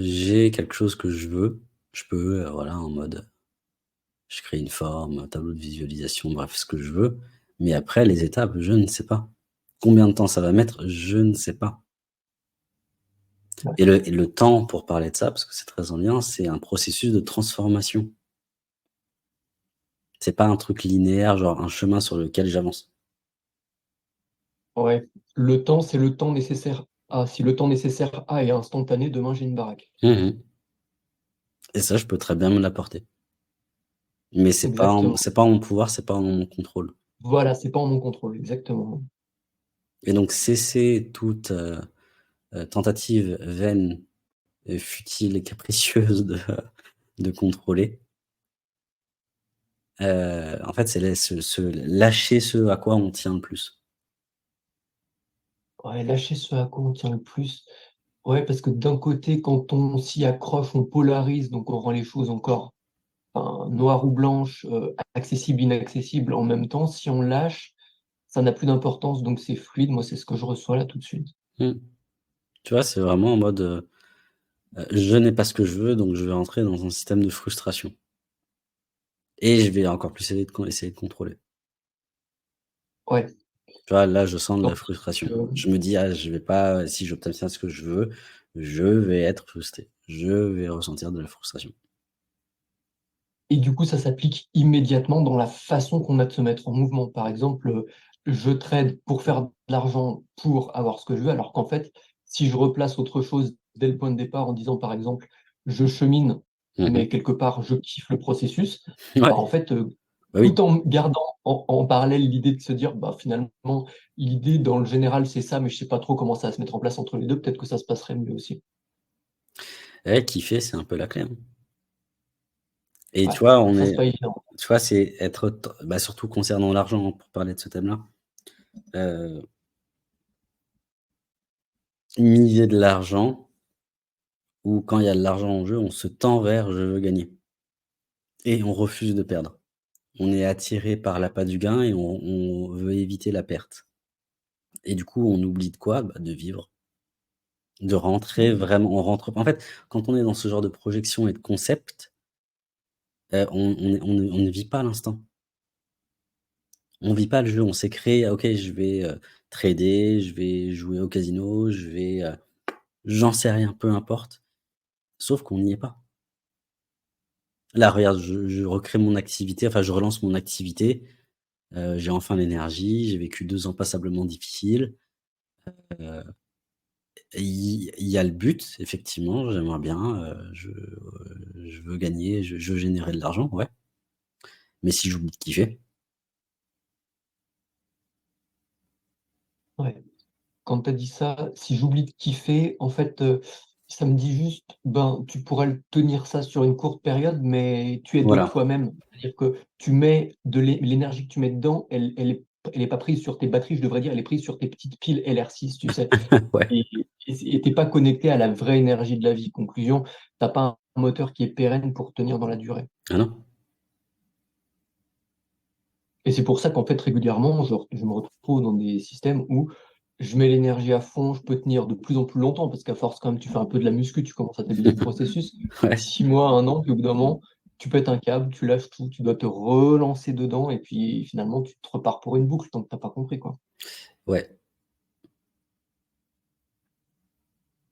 j'ai quelque chose que je veux, je peux, voilà, en mode, je crée une forme, un tableau de visualisation, bref, ce que je veux, mais après les étapes, je ne sais pas. Combien de temps ça va mettre? Je ne sais pas. Et D'accord. le temps pour parler de ça, parce que c'est très en lien, c'est un processus de transformation. C'est pas un truc linéaire, genre un chemin sur lequel j'avance. Ouais. Le temps, c'est le temps nécessaire à. Si le temps nécessaire à est instantané, demain j'ai une baraque. Mmh. Et ça, je peux très bien me l'apporter. Mais Exactement. c'est pas en mon pouvoir, c'est pas en mon contrôle. Voilà, c'est pas en mon contrôle, exactement. Et donc cesser toute, tentative vaine et futile et capricieuse de contrôler, en fait, c'est se lâcher ce à quoi on tient le plus. Ouais, lâcher ce à quoi on tient le plus. Ouais, parce que d'un côté, quand on s'y accroche, on polarise, donc on rend les choses encore, enfin, noires ou blanches, accessibles, inaccessibles en même temps. Si on lâche, ça n'a plus d'importance, donc c'est fluide. Moi, c'est ce que je reçois là tout de suite. Mmh. Tu vois, c'est vraiment en mode, je n'ai pas ce que je veux, donc je vais rentrer dans un système de frustration et je vais encore plus essayer de contrôler. Ouais, Tu vois, là, je sens de la tandis frustration. que Je me dis: «Ah, je vais pas si j'obtiens ce que je veux, je vais être frustré. Je vais ressentir de la frustration». et du coup, ça s'applique immédiatement dans la façon qu'on a de se mettre en mouvement. Par exemple, je trade pour faire de l'argent, pour avoir ce que je veux, alors qu'en fait, si je replace autre chose dès le point de départ en disant, par exemple: «Je chemine, Mmh mh. mais quelque part, je kiffe le processus», Ouais, bah, en fait, bah, oui. tout en gardant en parallèle l'idée de se dire: «Bah, finalement, l'idée dans le général, c'est ça, mais je sais pas trop comment ça va se mettre en place entre les 2, peut-être que ça se passerait mieux aussi». Eh, kiffer, c'est un peu la clé, hein. Et Ouais, tu vois, des fois, c'est pas évident. tu vois, c'est être bah, surtout concernant l'argent, hein, pour parler de ce thème-là, heu, miser de l'argent ou quand il y a de l'argent en jeu, on se tend vers: «Je veux gagner» et on refuse de perdre. On est attiré par l'appât du gain et on veut éviter la perte et du coup, on oublie de quoi? Bah, de vivre, de rentrer Mmh. vraiment on rentre en fait, quand on est dans ce genre de projection et de concept, on ne vit pas l'instant. On vit pas le jeu, on s'est créé: «Ah OK, je vais, trader, je vais jouer au casino, je vais, j'en sais rien, peu importe». Sauf qu'on n'y est pas. Là, regarde, je recrée mon activité, enfin, je relance mon activité, j'ai enfin l'énergie, j'ai vécu 2 ans passablement difficiles, heu, et il y a le but, effectivement, j'aimerais bien, je veux gagner, je veux générer de l'argent, ouais, mais si j'oublie de kiffer, Ouais. Quand tu as dit ça, si j'oublie de kiffer, en fait, ça me dit juste, ben, tu pourrais le tenir ça sur une courte période, mais tu es de voilà. toi-même. C'est-à-dire que tu mets de l'énergie que tu mets dedans, elle est pas prise sur tes batteries, je devrais dire, elle est prise sur tes petites piles LR6, tu sais? Ouais. Et tu es pas connecté à la vraie énergie de la vie. Conclusion, tu as pas un moteur qui est pérenne pour tenir dans la durée. Ah non? Et c'est pour ça qu'en fait, régulièrement, je me retrouve dans des systèmes où je mets l'énergie à fond, je peux tenir de plus en plus longtemps parce qu'à force quand même, tu fais un peu de la muscu, tu commences à t'habituer au processus. Ouais. 6 mois, 1 an, puis au bout d'un moment, tu pètes un câble, tu lâches tout, tu dois te relancer dedans et puis finalement, tu te repars pour une boucle tant que tu as pas compris, quoi. Ouais.